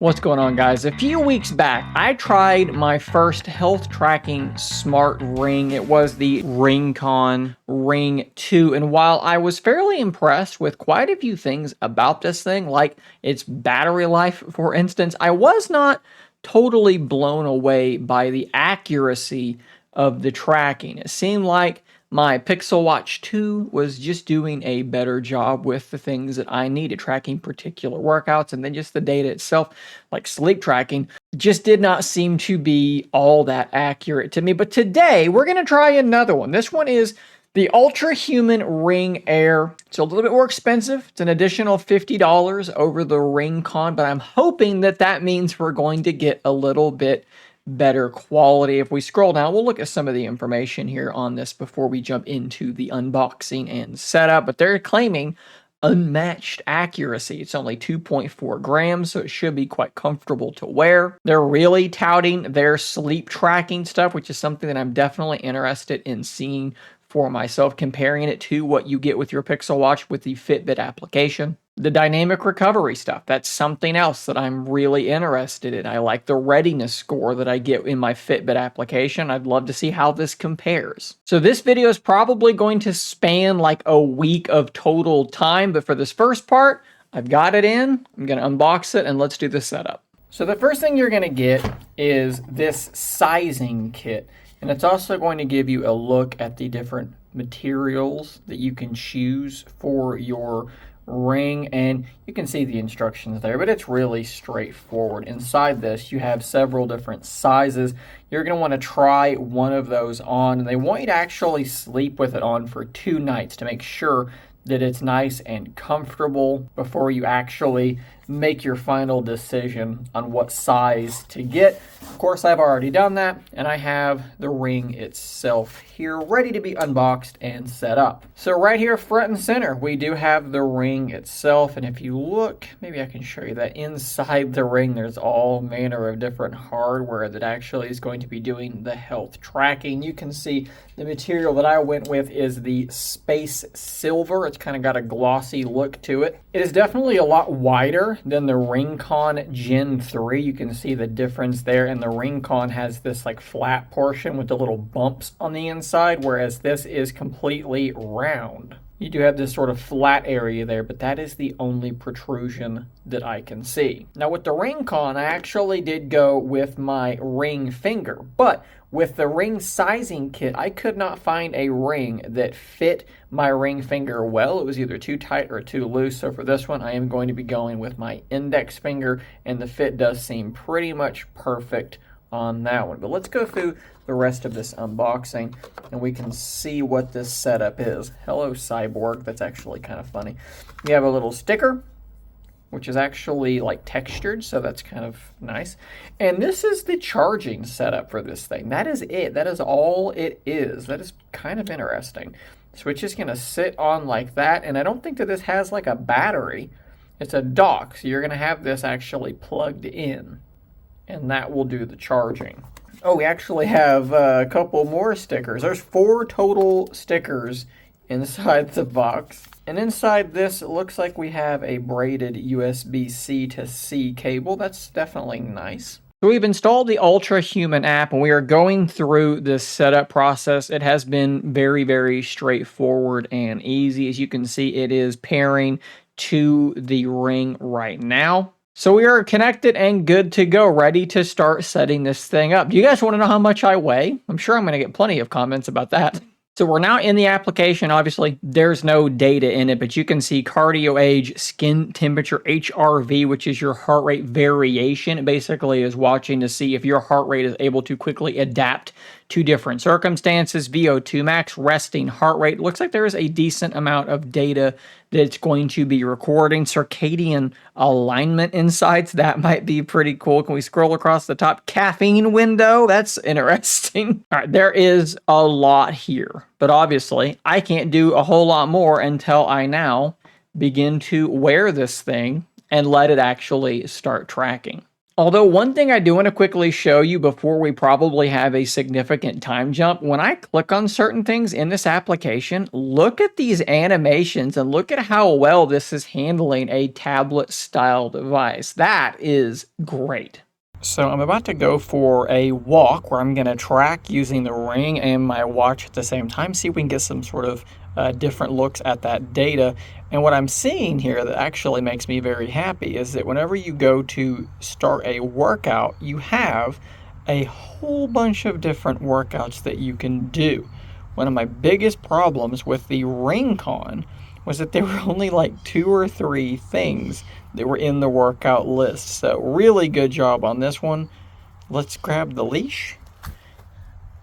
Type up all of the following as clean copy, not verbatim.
What's going on, guys? A few weeks back, I tried my first health tracking smart ring. It was the Ringcon Ring 2. And while I was fairly impressed with quite a few things about this thing, like its battery life, for instance, I was not totally blown away by the accuracy of the tracking. It seemed like my Pixel Watch 2 was just doing a better job with the things that I needed, tracking particular workouts, and then just the data itself, like sleep tracking, just did not seem to be all that accurate to me. But today, we're going to try another one. This one is the Ultrahuman Ring Air. It's a little bit more expensive. It's an additional $50 over the Ringcon, but I'm hoping that that means we're going to get a little bit better quality. If we scroll down, we'll look at some of the information here on this before we jump into the unboxing and setup, but they're claiming unmatched accuracy. It's only 2.4 grams, so it should be quite comfortable to wear. They're really touting their sleep tracking stuff, which is something that I'm definitely interested in seeing for myself, comparing it to what you get with your Pixel Watch with the Fitbit application. The dynamic recovery stuff, that's something else that I'm really interested in. I like the readiness score that I get in my Fitbit application. I'd love to see how this compares. So this video is probably going to span like a week of total time, but for this first part, I've got it in. I'm going to unbox it and let's do the setup. So the first thing you're going to get is this sizing kit. And it's also going to give you a look at the different materials that you can choose for your ring, and you can see the instructions there, but it's really straightforward. Inside this, you have several different sizes. You're going to want to try one of those on, and they want you to actually sleep with it on for 2 nights to make sure that it's nice and comfortable before you actually make your final decision on what size to get. Of course, I've already done that, and I have the ring itself here ready to be unboxed and set up. So right here front and center, we do have the ring itself, and if you look, maybe I can show you that inside the ring, there's all manner of different hardware that actually is going to be doing the health tracking. You can see the material that I went with is the Space Silver. It's kind of got a glossy look to it. It is definitely a lot wider than the Ringcon Gen 3. You can see the difference there, and the Ringcon has this like flat portion with the little bumps on the inside, whereas this is completely round. You do have this sort of flat area there, but that is the only protrusion that I can see. Now with the Ringcon, I actually did go with my ring finger, but with the ring sizing kit, I could not find a ring that fit my ring finger well. It was either too tight or too loose. So for this one, I am going to be going with my index finger, and the fit does seem pretty much perfect on that one. But let's go through the rest of this unboxing and we can see what this setup is. Hello, Cyborg. That's actually kind of funny. We have a little sticker, which is actually like textured, so that's kind of nice. And this is the charging setup for this thing. That is it. That is all it is. That is kind of interesting. Switch is going to sit on like that, and I don't think that this has like a battery. It's a dock, so you're going to have this actually plugged in, and that will do the charging. Oh, we actually have a couple more stickers. There's 4 total stickers inside the box. And inside this, it looks like we have a braided USB-C to C cable. That's definitely nice. So we've installed the Ultrahuman app, and we are going through this setup process. It has been very, very straightforward and easy. As you can see, it is pairing to the ring right now. So we are connected and good to go, ready to start setting this thing up. Do you guys want to know how much I weigh? I'm sure I'm going to get plenty of comments about that. So we're now in the application. Obviously, there's no data in it, but you can see cardio age, skin temperature, HRV, which is your heart rate variation. It basically is watching to see if your heart rate is able to quickly adapt to different circumstances. VO2 max, resting heart rate. Looks like there is a decent amount of data that's going to be recording. Circadian alignment insights, that might be pretty cool. Can we scroll across the top? Caffeine window, that's interesting. All right, there is a lot here, but obviously I can't do a whole lot more until I now begin to wear this thing and let it actually start tracking. Although one thing I do want to quickly show you before we probably have a significant time jump, when I click on certain things in this application, look at these animations and look at how well this is handling a tablet style device. That is great. So I'm about to go for a walk where I'm going to track using the ring and my watch at the same time, see if we can get some sort of different looks at that data. And what I'm seeing here that actually makes me very happy is that whenever you go to start a workout, you have a whole bunch of different workouts that you can do. One of my biggest problems with the Ring-Con was that there were only like 2 or 3 things that were in the workout list. So really good job on this one. Let's grab the leash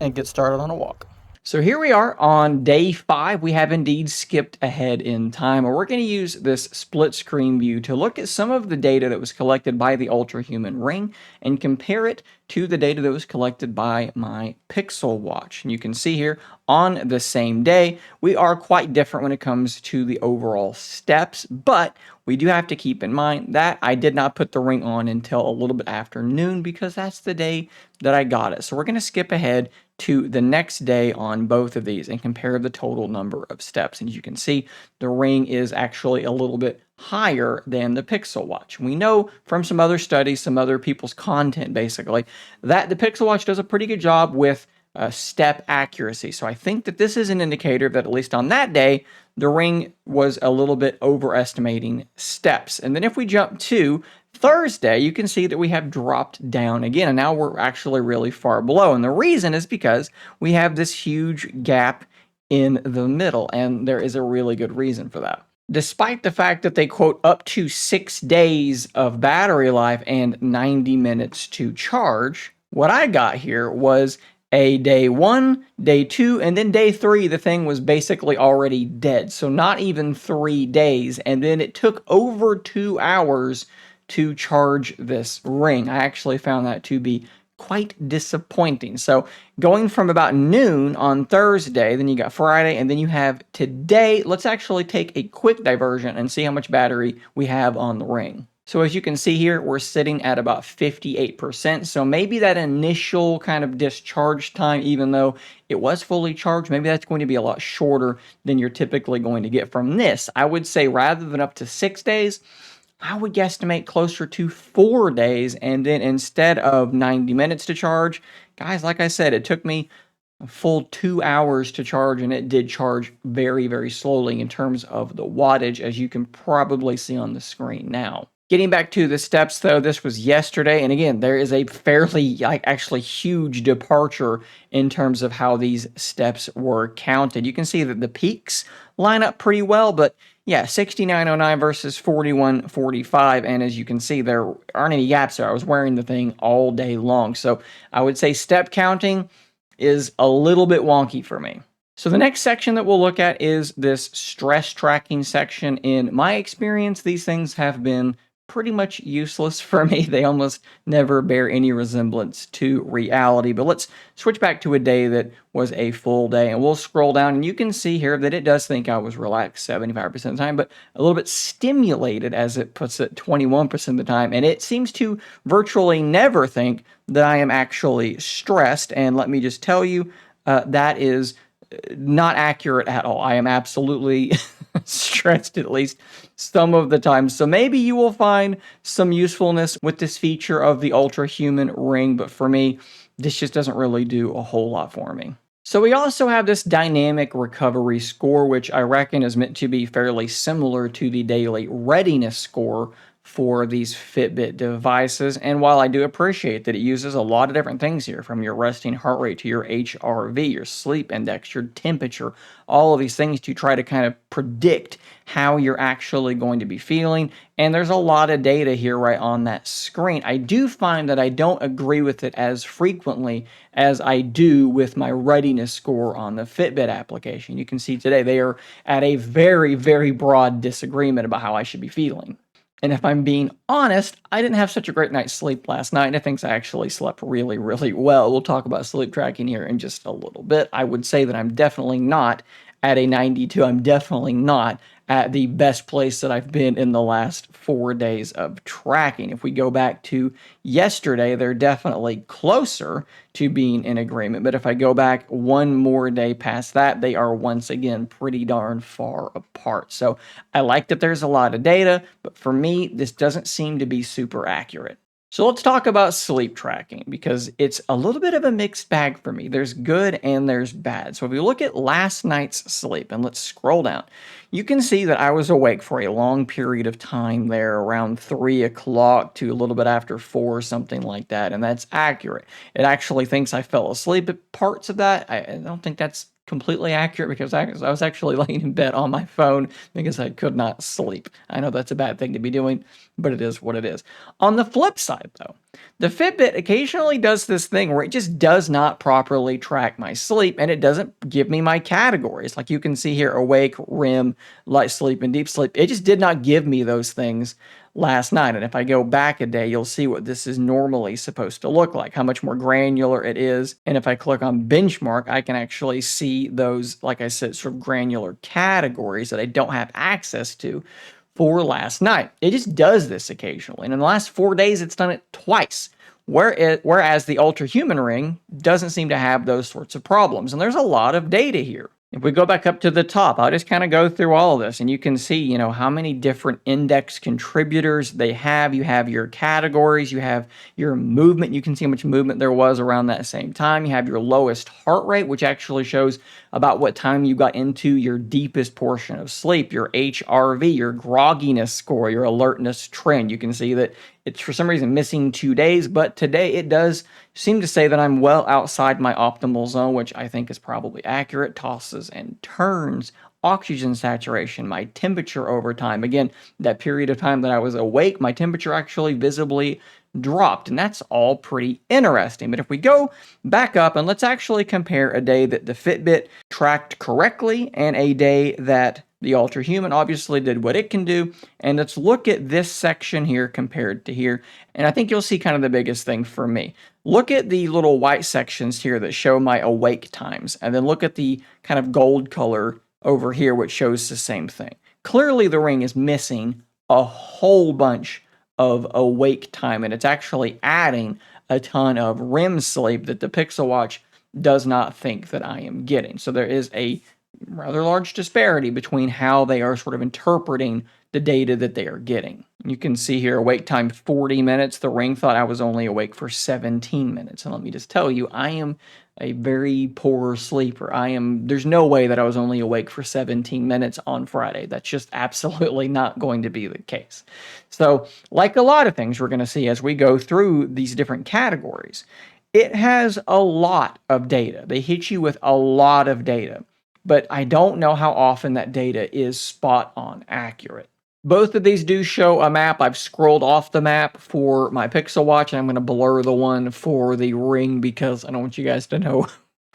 and get started on a walk. So here we are on day 5. We have indeed skipped ahead in time, and we're going to use this split screen view to look at some of the data that was collected by the Ultrahuman Ring and compare it to the data that was collected by my Pixel Watch. And you can see here on the same day, we are quite different when it comes to the overall steps, but we do have to keep in mind that I did not put the ring on until a little bit after noon because that's the day that I got it. So we're going to skip ahead to the next day on both of these and compare the total number of steps. And as you can see, the ring is actually a little bit higher than the Pixel Watch. We know from some other studies, some other people's content basically, that the Pixel Watch does a pretty good job with step accuracy. So I think that this is an indicator that at least on that day, the ring was a little bit overestimating steps. And then if we jump to Thursday, you can see that we have dropped down again, and now we're actually really far below. And the reason is because we have this huge gap in the middle, and there is a really good reason for that. Despite the fact that they quote up to 6 days of battery life and 90 minutes to charge, what I got here was a day 1, day 2, and then day 3, the thing was basically already dead. So not even 3 days. And then it took over 2 hours to charge this ring. I actually found that to be quite disappointing. So going from about noon on Thursday, then you got Friday, and then you have today. Let's actually take a quick diversion and see how much battery we have on the ring. So as you can see here, we're sitting at about 58%. So maybe that initial kind of discharge time, even though it was fully charged, maybe that's going to be a lot shorter than you're typically going to get from this. I would say rather than up to 6 days, I would guesstimate closer to 4 days. And then instead of 90 minutes to charge, guys, like I said, it took me a full 2 hours to charge, and it did charge very, very slowly in terms of the wattage, as you can probably see on the screen now. Getting back to the steps, though, this was yesterday, and again, there is a fairly, actually huge departure in terms of how these steps were counted. You can see that the peaks line up pretty well, but yeah, 6909 versus 4145, and as you can see, there aren't any gaps there. I was wearing the thing all day long, so I would say step counting is a little bit wonky for me. So the next section that we'll look at is this stress tracking section. In my experience, these things have been pretty much useless for me. They almost never bear any resemblance to reality. But let's switch back to a day that was a full day, and we'll scroll down, and you can see here that it does think I was relaxed 75% of the time, but a little bit stimulated, as it puts it, 21% of the time, and it seems to virtually never think that I am actually stressed. And let me just tell you, that is not accurate at all. I am absolutely stressed at least some of the time. So maybe you will find some usefulness with this feature of the Ultrahuman Ring, but for me, this just doesn't really do a whole lot for me. So we also have this dynamic recovery score, which I reckon is meant to be fairly similar to the daily readiness score for these Fitbit devices. And while I do appreciate that it uses a lot of different things here, from your resting heart rate to your HRV, your sleep index, your temperature, all of these things to try to kind of predict how you're actually going to be feeling. And there's a lot of data here right on that screen. I do find that I don't agree with it as frequently as I do with my readiness score on the Fitbit application. You can see today they are at a very, very broad disagreement about how I should be feeling. And if I'm being honest, I didn't have such a great night's sleep last night, and I think I actually slept really, really well. We'll talk about sleep tracking here in just a little bit. I would say that I'm definitely not at a 92. I'm definitely not at the best place that I've been in the last 4 days of tracking. If we go back to yesterday, they're definitely closer to being in agreement. But if I go back one more day past that, they are once again pretty darn far apart. So I like that there's a lot of data, but for me, this doesn't seem to be super accurate. So let's talk about sleep tracking because it's a little bit of a mixed bag for me. There's good and there's bad. So if we look at last night's sleep and let's scroll down, you can see that I was awake for a long period of time there around 3 o'clock to a little bit after 4, something like that. And that's accurate. It actually thinks I fell asleep at parts of that. I don't think that's completely accurate because I was actually laying in bed on my phone because I could not sleep. I know that's a bad thing to be doing, but it is what it is. On the flip side, though, the Fitbit occasionally does this thing where it just does not properly track my sleep and it doesn't give me my categories. Like you can see here, awake, REM, light sleep, and deep sleep. It just did not give me those things last night. And if I go back a day, you'll see what this is normally supposed to look like, how much more granular it is. And if I click on benchmark, I can actually see those, like I said, sort of granular categories that I don't have access to for last night. It just does this occasionally. And in the last 4 days, it's done it twice. Whereas the Ultrahuman ring doesn't seem to have those sorts of problems. And there's a lot of data here. If we go back up to the top, I'll just kind of go through all of this and you can see, how many different index contributors they have. You have your categories, you have your movement. You can see how much movement there was around that same time. You have your lowest heart rate, which actually shows about what time you got into your deepest portion of sleep, your HRV, your grogginess score, your alertness trend. You can see that it's for some reason missing 2 days, but today it does seem to say that I'm well outside my optimal zone, which I think is probably accurate. Tosses and turns, oxygen saturation, my temperature over time. Again, that period of time that I was awake, my temperature actually visibly dropped, and that's all pretty interesting. But if we go back up and let's actually compare a day that the Fitbit tracked correctly and a day that the Ultrahuman obviously did what it can do, and let's look at this section here compared to here, and I think you'll see kind of the biggest thing for me. Look at the little white sections here that show my awake times, and then look at the kind of gold color over here, which shows the same thing. Clearly, the ring is missing a whole bunch of awake time, and it's actually adding a ton of REM sleep that the Pixel Watch does not think that I am getting. So there is a rather large disparity between how they are sort of interpreting the data that they are getting. You can see here awake time 40 minutes. The ring thought I was only awake for 17 minutes. And let me just tell you, I am a very poor sleeper. There's no way that I was only awake for 17 minutes on Friday. That's just absolutely not going to be the case. So, like a lot of things we're going to see as we go through these different categories, it has a lot of data. They hit you with a lot of data, but I don't know how often that data is spot on accurate. Both of these do show a map. I've scrolled off the map for my Pixel Watch, and I'm going to blur the one for the Ring because I don't want you guys to know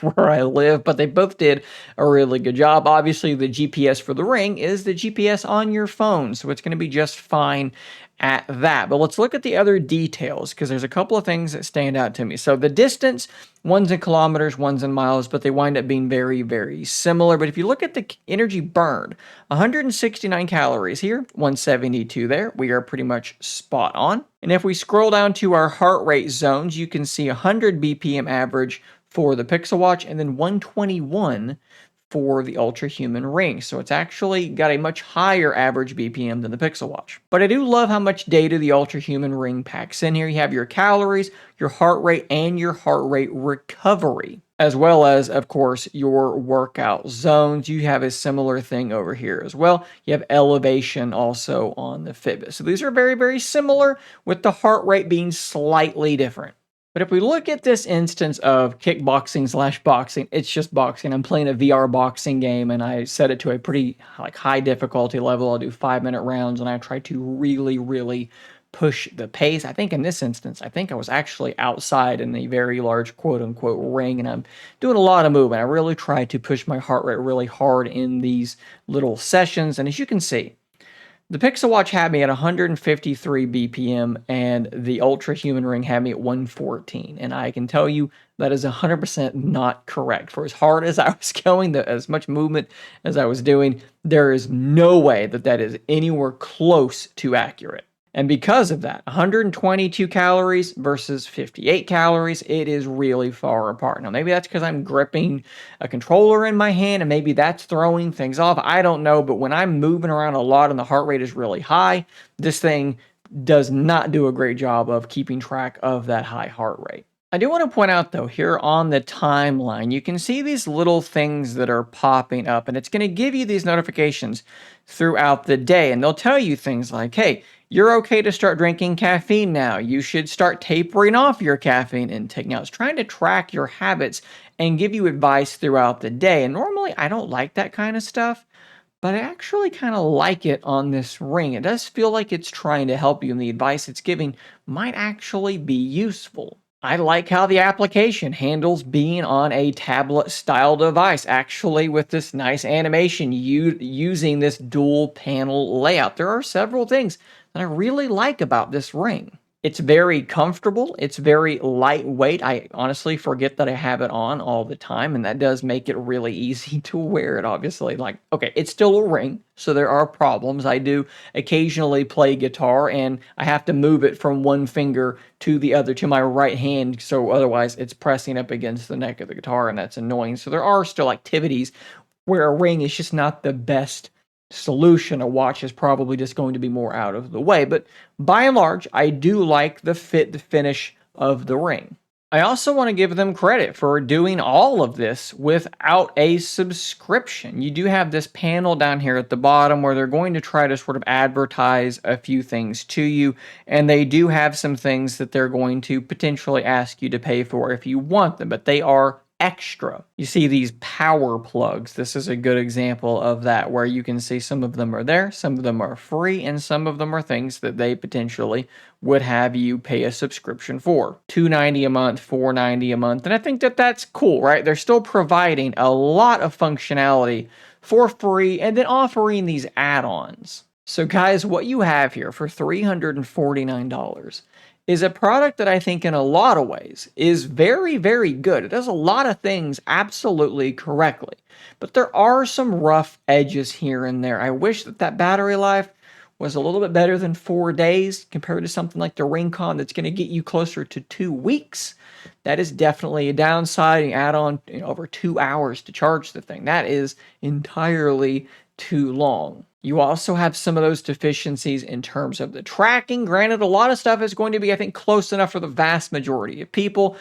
where I live, but they both did a really good job. Obviously, the GPS for the Ring is the GPS on your phone, so it's going to be just fine at that. But let's look at the other details because there's a couple of things that stand out to me. So the distance, one's in kilometers, one's in miles, but they wind up being very, very similar. But if you look at the energy burned, 169 calories here, 172 there. We are pretty much spot on. And if we scroll down to our heart rate zones, you can see 100 BPM average for the Pixel Watch and then 121 for the Ultrahuman Ring. So it's actually got a much higher average BPM than the Pixel Watch. But I do love how much data the Ultrahuman Ring packs in here. You have your calories, your heart rate, and your heart rate recovery, as well as, of course, your workout zones. You have a similar thing over here as well. You have elevation also on the Fitbit. So these are very, very similar, with the heart rate being slightly different. But if we look at this instance of kickboxing / boxing, it's just boxing. I'm playing a VR boxing game, and I set it to a pretty high difficulty level. I'll do 5-minute rounds, and I try to really, really push the pace. I think in this instance, I was actually outside in a very large quote-unquote ring, and I'm doing a lot of movement. I really try to push my heart rate really hard in these little sessions, and as you can see, The Pixel Watch had me at 153 BPM and the Ultrahuman Ring had me at 114. And I can tell you that is 100% not correct. For as hard as I was going, as much movement as I was doing, there is no way that that is anywhere close to accurate. And because of that, 122 calories versus 58 calories, it is really far apart. Now, maybe that's because I'm gripping a controller in my hand and maybe that's throwing things off. I don't know. But when I'm moving around a lot and the heart rate is really high, this thing does not do a great job of keeping track of that high heart rate. I do want to point out though, here on the timeline, you can see these little things that are popping up and it's going to give you these notifications throughout the day. And they'll tell you things like, hey, you're okay to start drinking caffeine now. You should start tapering off your caffeine intake. Now, it's trying to track your habits and give you advice throughout the day. And normally I don't like that kind of stuff, but I actually kind of like it on this ring. It does feel like it's trying to help you and the advice it's giving might actually be useful. I like how the application handles being on a tablet style device, actually with this nice animation using this dual panel layout. There are several things that I really like about this ring. It's very comfortable. It's very lightweight. I honestly forget that I have it on all the time, and that does make it really easy to wear it, obviously. Like, okay, it's still a ring, so there are problems. I do occasionally play guitar, and I have to move it from one finger to the other, to my right hand, so otherwise it's pressing up against the neck of the guitar, and that's annoying. So there are still activities where a ring is just not the best solution. A watch is probably just going to be more out of the way, but by and large, I do like the fit, the finish of the ring. I also want to give them credit for doing all of this without a subscription. You do have this panel down here at the bottom where they're going to try to sort of advertise a few things to you, and they do have some things that they're going to potentially ask you to pay for if you want them, but they are extra. You see these power plugs. This is a good example of that, where you can see some of them are there, some of them are free, and some of them are things that they potentially would have you pay a subscription for. $2.90 a month, $4.90 a month, and I think that that's cool, right? They're still providing a lot of functionality for free and then offering these add-ons. So guys, what you have here for $349 is a product that I think in a lot of ways is very, very good. It does a lot of things absolutely correctly, but there are some rough edges here and there. I wish that that battery life was a little bit better than 4 days compared to something like the Ringcon that's going to get you closer to 2 weeks. That is definitely a downside. You add on over 2 hours to charge the thing. That is entirely too long. You also have some of those deficiencies in terms of the tracking. Granted, a lot of stuff is going to be, I think, close enough for the vast majority of people.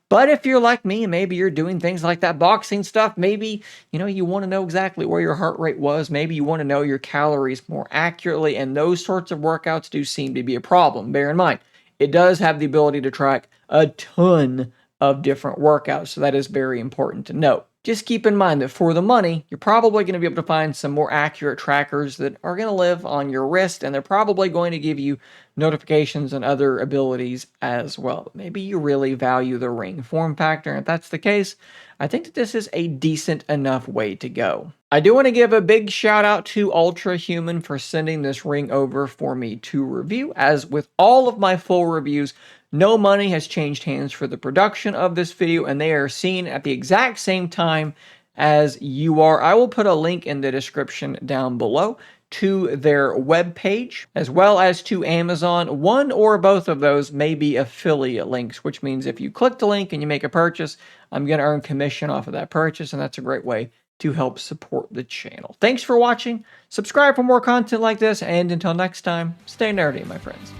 But if you're like me, and maybe you're doing things like that boxing stuff, maybe, you want to know exactly where your heart rate was. Maybe you want to know your calories more accurately, and those sorts of workouts do seem to be a problem. Bear in mind, it does have the ability to track a ton of different workouts, so that is very important to note. Just keep in mind that for the money, you're probably going to be able to find some more accurate trackers that are going to live on your wrist, and they're probably going to give you notifications and other abilities as well. Maybe you really value the ring form factor, and if that's the case, I think that this is a decent enough way to go. I do want to give a big shout out to Ultrahuman for sending this ring over for me to review. As with all of my full reviews, no money has changed hands for the production of this video, and they are seen at the exact same time as you are. I will put a link in the description down below to their webpage, as well as to Amazon. One or both of those may be affiliate links, which means if you click the link and you make a purchase, I'm going to earn commission off of that purchase, and that's a great way to help support the channel. Thanks for watching. Subscribe for more content like this, and until next time, stay nerdy, my friends.